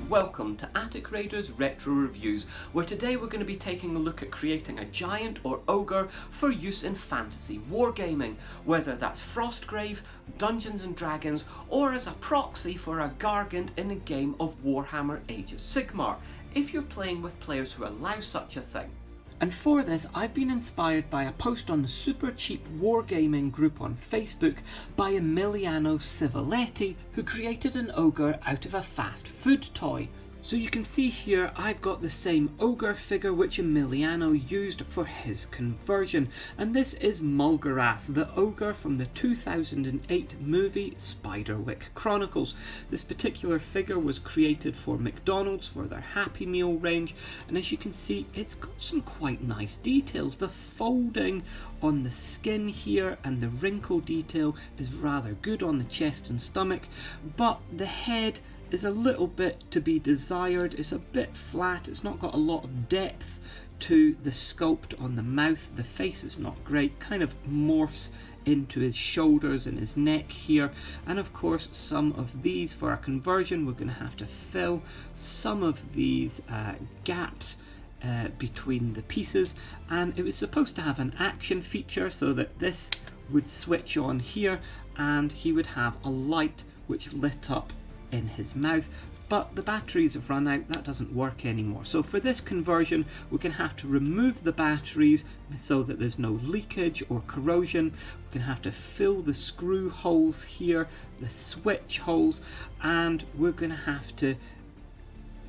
and welcome to Attic Raiders Retro Reviews, where today we're going to be taking a look at creating a giant or ogre for use in fantasy wargaming, whether that's Frostgrave, Dungeons and Dragons, or as a proxy for a Gargant in a game of Warhammer Age of Sigmar, if you're playing with players who allow such a thing. And for this, I've been inspired by a post on the Super Cheap Wargaming group on Facebook by Emiliano Civiletti, who created an ogre out of a fast food toy. So you can see here I've got the same ogre figure which Emiliano used for his conversion, and this is Mulgarath, the ogre from the 2008 movie Spiderwick Chronicles. This particular figure was created for McDonald's for their Happy Meal range, and as you can see it's got some quite nice details. The folding on the skin here and the wrinkle detail is rather good on the chest and stomach, but the head is a little bit to be desired. It's a bit flat, it's not got a lot of depth to the sculpt on the mouth. The face is not great, kind of morphs into his shoulders and his neck here, and of course some of these for our conversion we're going to have to fill some of these gaps between the pieces, and it was supposed to have an action feature so that this would switch on here and he would have a light which lit up in his mouth, but the batteries have run out. That doesn't work anymore. So for this conversion we're going to have to remove the batteries so that there's no leakage or corrosion. We're going to have to fill the screw holes here, the switch holes, and we're going to have to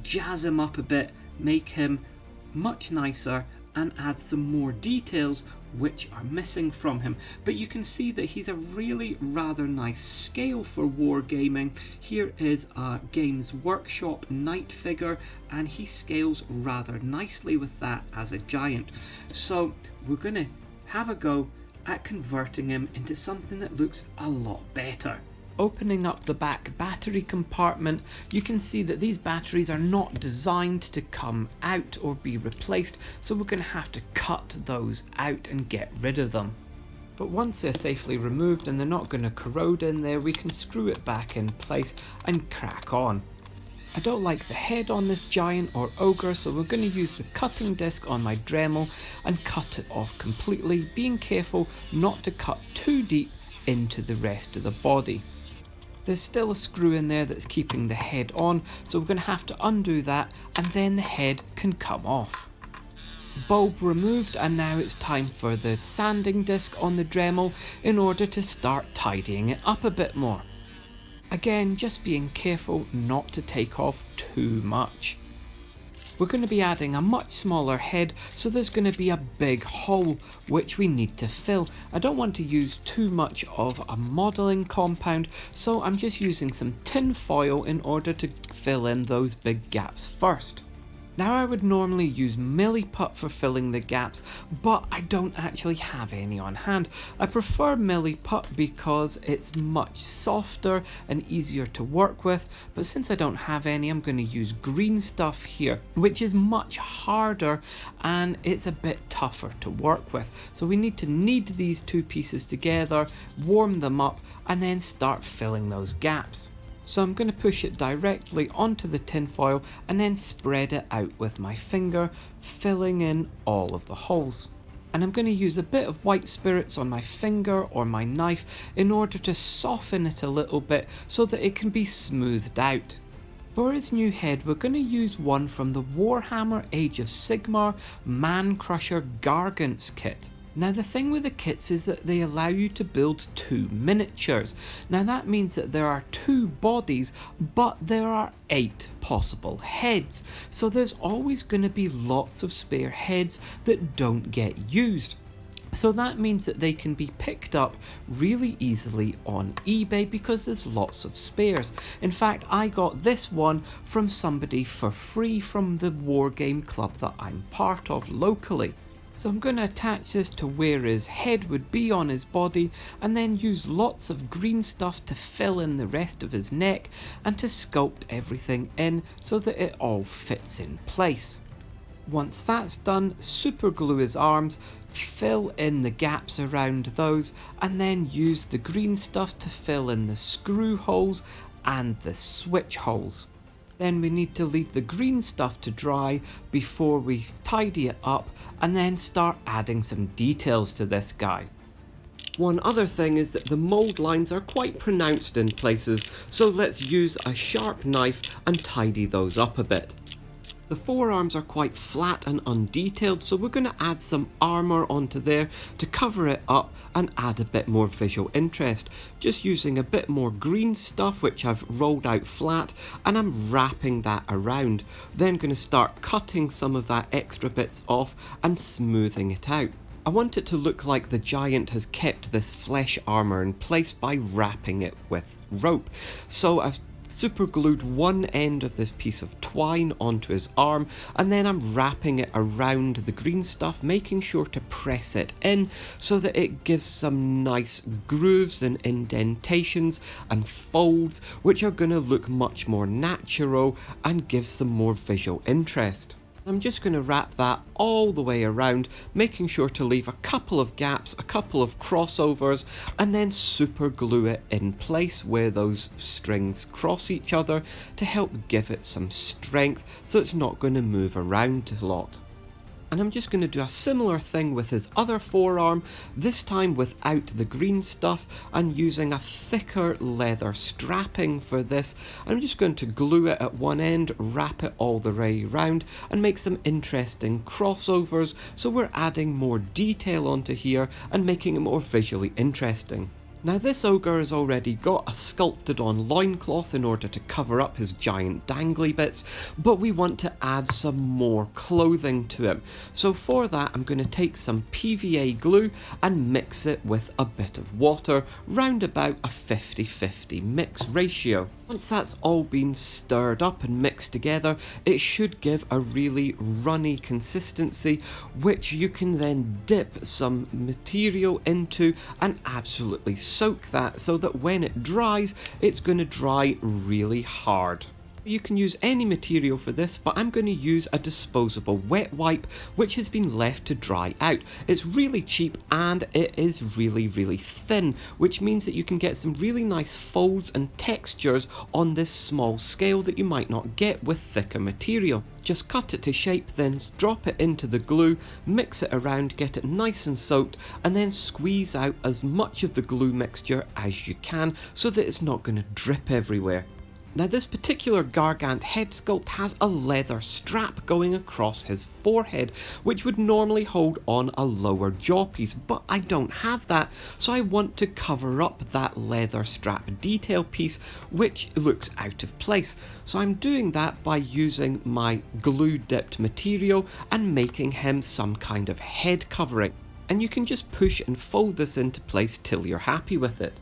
jazz him up a bit, make him much nicer and add some more details which are missing from him. But you can see that he's a really rather nice scale for wargaming. Here is a Games Workshop knight figure and he scales rather nicely with that as a giant. So we're going to have a go at converting him into something that looks a lot better. Opening up the back battery compartment, you can see that these batteries are not designed to come out or be replaced, so we're going to have to cut those out and get rid of them. But once they're safely removed and they're not going to corrode in there, we can screw it back in place and crack on. I don't like the head on this giant or ogre, so we're going to use the cutting disc on my Dremel and cut it off completely, being careful not to cut too deep into the rest of the body. There's still a screw in there that's keeping the head on, so we're going to have to undo that and then the head can come off. Bulb removed, and now it's time for the sanding disc on the Dremel in order to start tidying it up a bit more. Again, just being careful not to take off too much. We're going to be adding a much smaller head, so there's going to be a big hole which we need to fill. I don't want to use too much of a modelling compound, so I'm just using some tin foil in order to fill in those big gaps first. Now I would normally use Milliput for filling the gaps, but I don't actually have any on hand. I prefer Milliput because it's much softer and easier to work with, but since I don't have any I'm going to use green stuff here, which is much harder and it's a bit tougher to work with. So we need to knead these two pieces together, warm them up, and then start filling those gaps. So I'm going to push it directly onto the tinfoil and then spread it out with my finger, filling in all of the holes. And I'm going to use a bit of white spirits on my finger or my knife in order to soften it a little bit so that it can be smoothed out. For his new head we're going to use one from the Warhammer Age of Sigmar Man Crusher Gargants kit. Now the thing with the kits is that they allow you to build two miniatures. Now that means that there are two bodies, but there are 8 possible heads. So there's always going to be lots of spare heads that don't get used. So that means that they can be picked up really easily on eBay because there's lots of spares. In fact, I got this one from somebody for free from the wargame club that I'm part of locally. So I'm going to attach this to where his head would be on his body and then use lots of green stuff to fill in the rest of his neck and to sculpt everything in so that it all fits in place. Once that's done, super glue his arms, fill in the gaps around those, and then use the green stuff to fill in the screw holes and the switch holes. Then we need to leave the green stuff to dry before we tidy it up and then start adding some details to this guy. One other thing is that the mould lines are quite pronounced in places, so let's use a sharp knife and tidy those up a bit. The forearms are quite flat and undetailed, so we're going to add some armour onto there to cover it up and add a bit more visual interest. Just using a bit more green stuff which I've rolled out flat, and I'm wrapping that around. Then going to start cutting some of that extra bits off and smoothing it out. I want it to look like the giant has kept this flesh armour in place by wrapping it with rope. So I've super glued one end of this piece of twine onto his arm, and then I'm wrapping it around the green stuff, making sure to press it in so that it gives some nice grooves and indentations and folds which are going to look much more natural and give some more visual interest. I'm just going to wrap that all the way around, making sure to leave a couple of gaps, a couple of crossovers, and then super glue it in place where those strings cross each other to help give it some strength so it's not going to move around a lot. And I'm just going to do a similar thing with his other forearm, this time without the green stuff and using a thicker leather strapping for this. I'm just going to glue it at one end, wrap it all the way around and make some interesting crossovers, so we're adding more detail onto here and making it more visually interesting. Now this ogre has already got a sculpted on loincloth in order to cover up his giant dangly bits, but we want to add some more clothing to him. So for that I'm going to take some PVA glue and mix it with a bit of water, round about a 50-50 mix ratio. Once that's all been stirred up and mixed together, it should give a really runny consistency, which you can then dip some material into and absolutely soak that so that when it dries, it's going to dry really hard. You can use any material for this, but I'm going to use a disposable wet wipe which has been left to dry out. It's really cheap and it is really thin, which means that you can get some really nice folds and textures on this small scale that you might not get with thicker material. Just cut it to shape, then drop it into the glue, mix it around, get it nice and soaked, and then squeeze out as much of the glue mixture as you can so that it's not going to drip everywhere. Now this particular Gargant head sculpt has a leather strap going across his forehead, which would normally hold on a lower jaw piece, but I don't have that, so I want to cover up that leather strap detail piece which looks out of place. So I'm doing that by using my glue dipped material and making him some kind of head covering. And you can just push and fold this into place till you're happy with it.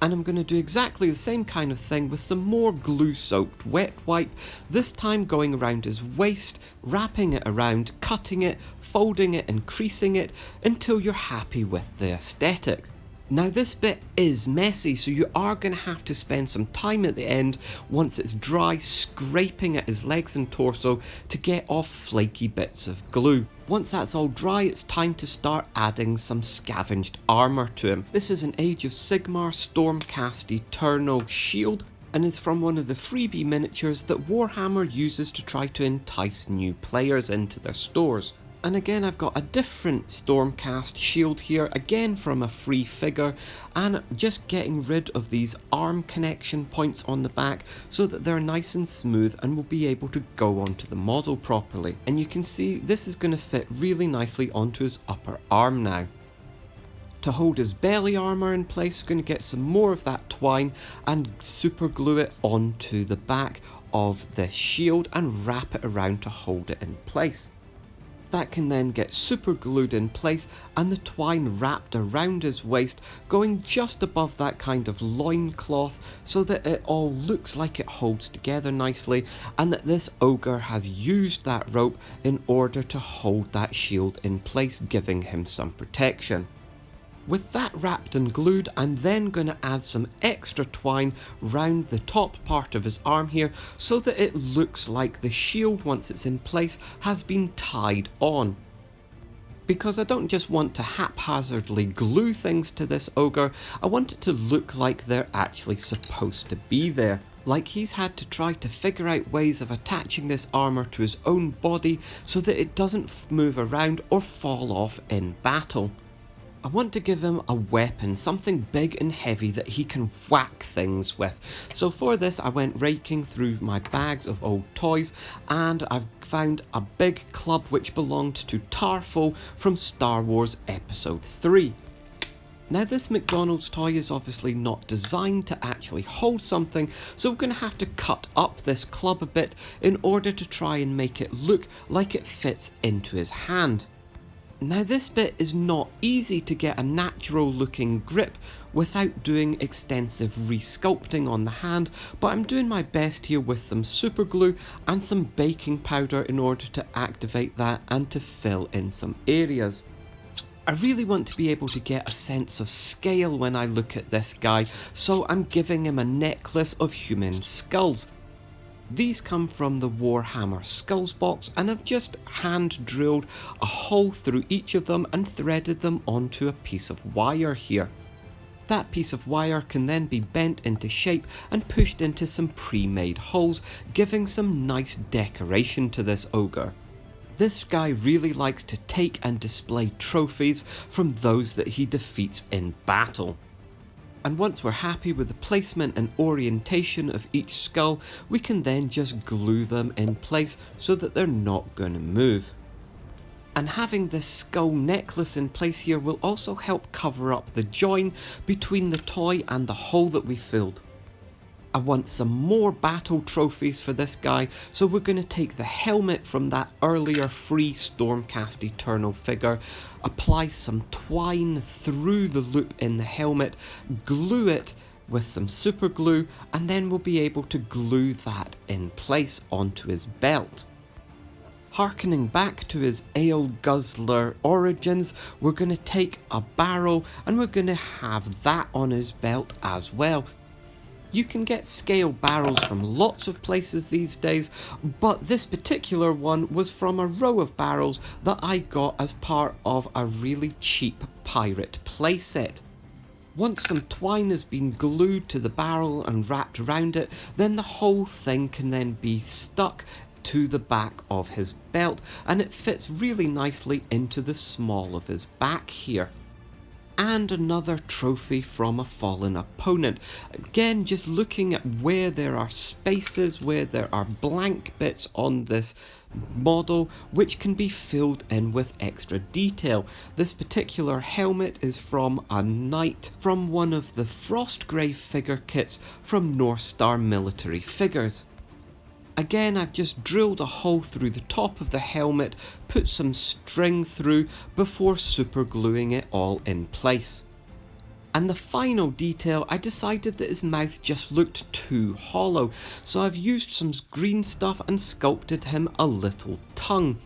And I'm going to do exactly the same kind of thing with some more glue soaked wet wipe, this time going around his waist, wrapping it around, cutting it, folding it and creasing it until you're happy with the aesthetic. Now this bit is messy, so you are going to have to spend some time at the end once it's dry scraping at his legs and torso to get off flaky bits of glue. Once that's all dry, it's time to start adding some scavenged armour to him. This is an Age of Sigmar Stormcast Eternal shield and is from one of the freebie miniatures that Warhammer uses to try to entice new players into their stores. And again, I've got a different Stormcast shield here, again from a free figure, and just getting rid of these arm connection points on the back so that they're nice and smooth and will be able to go onto the model properly. And you can see this is going to fit really nicely onto his upper arm now. To hold his belly armour in place, we're going to get some more of that twine and super glue it onto the back of this shield and wrap it around to hold it in place. That can then get super glued in place and the twine wrapped around his waist, going just above that kind of loincloth so that it all looks like it holds together nicely, and that this ogre has used that rope in order to hold that shield in place, giving him some protection. With that wrapped and glued, I'm then going to add some extra twine round the top part of his arm here so that it looks like the shield, once it's in place, has been tied on. Because I don't just want to haphazardly glue things to this ogre, I want it to look like they're actually supposed to be there. Like he's had to try to figure out ways of attaching this armour to his own body so that it doesn't move around or fall off in battle. I want to give him a weapon, something big and heavy that he can whack things with. So for this I went raking through my bags of old toys and I've found a big club which belonged to Tarful from Star Wars Episode 3. Now this McDonald's toy is obviously not designed to actually hold something, so we're going to have to cut up this club a bit in order to try and make it look like it fits into his hand. Now this bit is not easy to get a natural looking grip without doing extensive resculpting on the hand, but I'm doing my best here with some super glue and some baking powder in order to activate that and to fill in some areas. I really want to be able to get a sense of scale when I look at this guy, so I'm giving him a necklace of human skulls. These come from the Warhammer Skulls box and I've just hand drilled a hole through each of them and threaded them onto a piece of wire here. That piece of wire can then be bent into shape and pushed into some pre-made holes, giving some nice decoration to this ogre. This guy really likes to take and display trophies from those that he defeats in battle. And once we're happy with the placement and orientation of each skull, we can then just glue them in place so that they're not going to move. And having this skull necklace in place here will also help cover up the join between the toy and the hole that we filled. I want some more battle trophies for this guy, so we're going to take the helmet from that earlier free Stormcast Eternal figure, apply some twine through the loop in the helmet, glue it with some super glue, and then we'll be able to glue that in place onto his belt. Harkening back to his ale guzzler origins, we're going to take a barrel and we're going to have that on his belt as well. You can get scale barrels from lots of places these days, but this particular one was from a row of barrels that I got as part of a really cheap pirate playset. Once some twine has been glued to the barrel and wrapped around it, then the whole thing can then be stuck to the back of his belt, and it fits really nicely into the small of his back here. And another trophy from a fallen opponent. Again, just looking at where there are spaces, where there are blank bits on this model which can be filled in with extra detail. This particular helmet is from a knight from one of the Frostgrave figure kits from North Star Military Figures. Again, I've just drilled a hole through the top of the helmet, put some string through before super gluing it all in place. And the final detail, I decided that his mouth just looked too hollow, so I've used some green stuff and sculpted him a little tongue.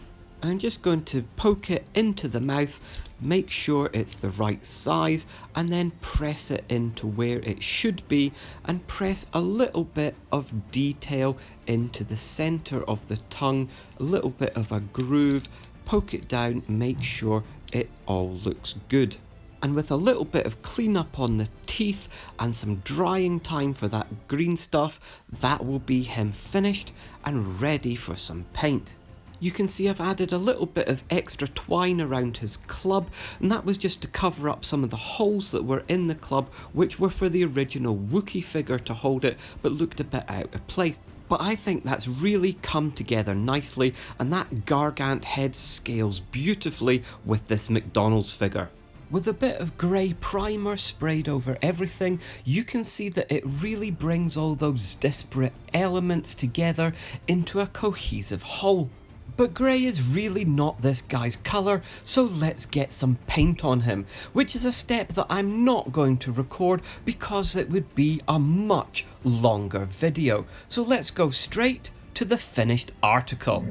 I'm just going to poke it into the mouth, make sure it's the right size, and then press it into where it should be, and press a little bit of detail into the center of the tongue, a little bit of a groove, poke it down, make sure it all looks good. And with a little bit of cleanup on the teeth and some drying time for that green stuff, that will be him finished and ready for some paint. You can see I've added a little bit of extra twine around his club, and that was just to cover up some of the holes that were in the club, which were for the original Wookiee figure to hold it, but looked a bit out of place. But I think that's really come together nicely, and that Gargant head scales beautifully with this McDonald's figure. With a bit of grey primer sprayed over everything, you can see that it really brings all those disparate elements together into a cohesive whole. But grey is really not this guy's colour, so let's get some paint on him, which is a step that I'm not going to record because it would be a much longer video. So let's go straight to the finished article.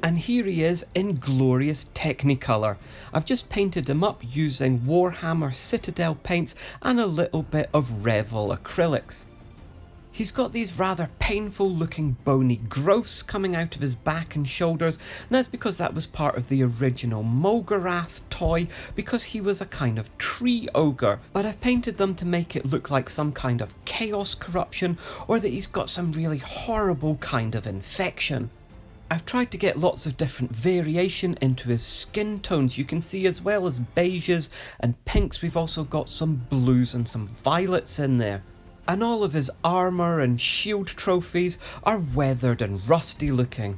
And here he is in glorious Technicolor. I've just painted him up using Warhammer Citadel paints and a little bit of Revol acrylics. He's got these rather painful looking bony growths coming out of his back and shoulders, and that's because that was part of the original Mogarath toy, because he was a kind of tree ogre, but I've painted them to make it look like some kind of chaos corruption, or that he's got some really horrible kind of infection. I've tried to get lots of different variation into his skin tones. You can see, as well as beiges and pinks, we've also got some blues and some violets in there. And all of his armour and shield trophies are weathered and rusty looking.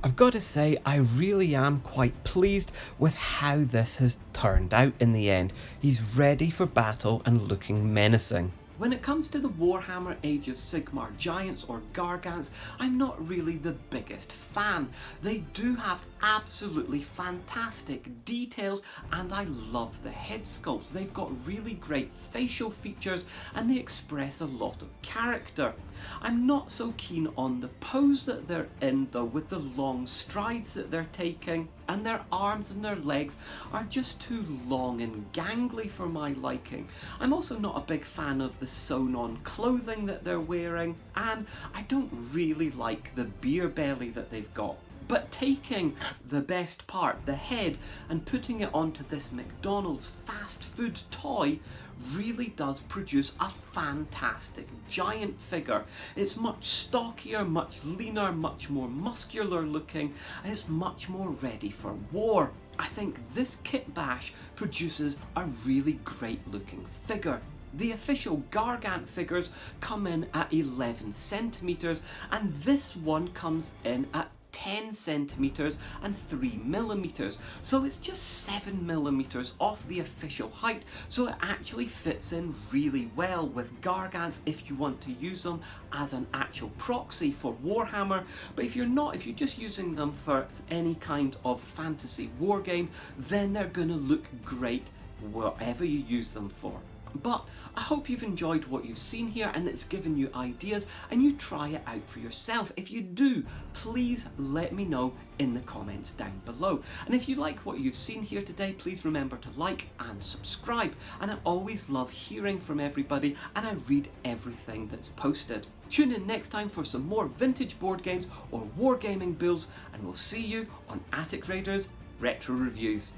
I've got to say, I really am quite pleased with how this has turned out in the end. He's ready for battle and looking menacing. When it comes to the Warhammer Age of Sigmar Giants or Gargants, I'm not really the biggest fan. They do have absolutely fantastic details, and I love the head sculpts. They've got really great facial features and they express a lot of character. I'm not so keen on the pose that they're in though, with the long strides that they're taking, and their arms and their legs are just too long and gangly for my liking. I'm also not a big fan of the sewn-on clothing that they're wearing, and I don't really like the beer belly that they've got. But taking the best part, the head, and putting it onto this McDonald's fast food toy really does produce a fantastic giant figure. It's much stockier, much leaner, much more muscular looking, and it's much more ready for war. I think this Kitbash produces a really great looking figure. The official Gargant figures come in at 11 centimeters, and this one comes in at 10 centimeters and 3 millimeters, so it's just 7 millimeters off the official height, so it actually fits in really well with Gargants if you want to use them as an actual proxy for Warhammer. But if you're not, if you're just using them for any kind of fantasy wargame, then they're going to look great wherever you use them for. But I hope you've enjoyed what you've seen here and it's given you ideas and you try it out for yourself. If you do, please let me know in the comments down below. And if you like what you've seen here today, please remember to like and subscribe. And I always love hearing from everybody, and I read everything that's posted. Tune in next time for some more vintage board games or wargaming builds, and we'll see you on Attic Raiders Retro Reviews.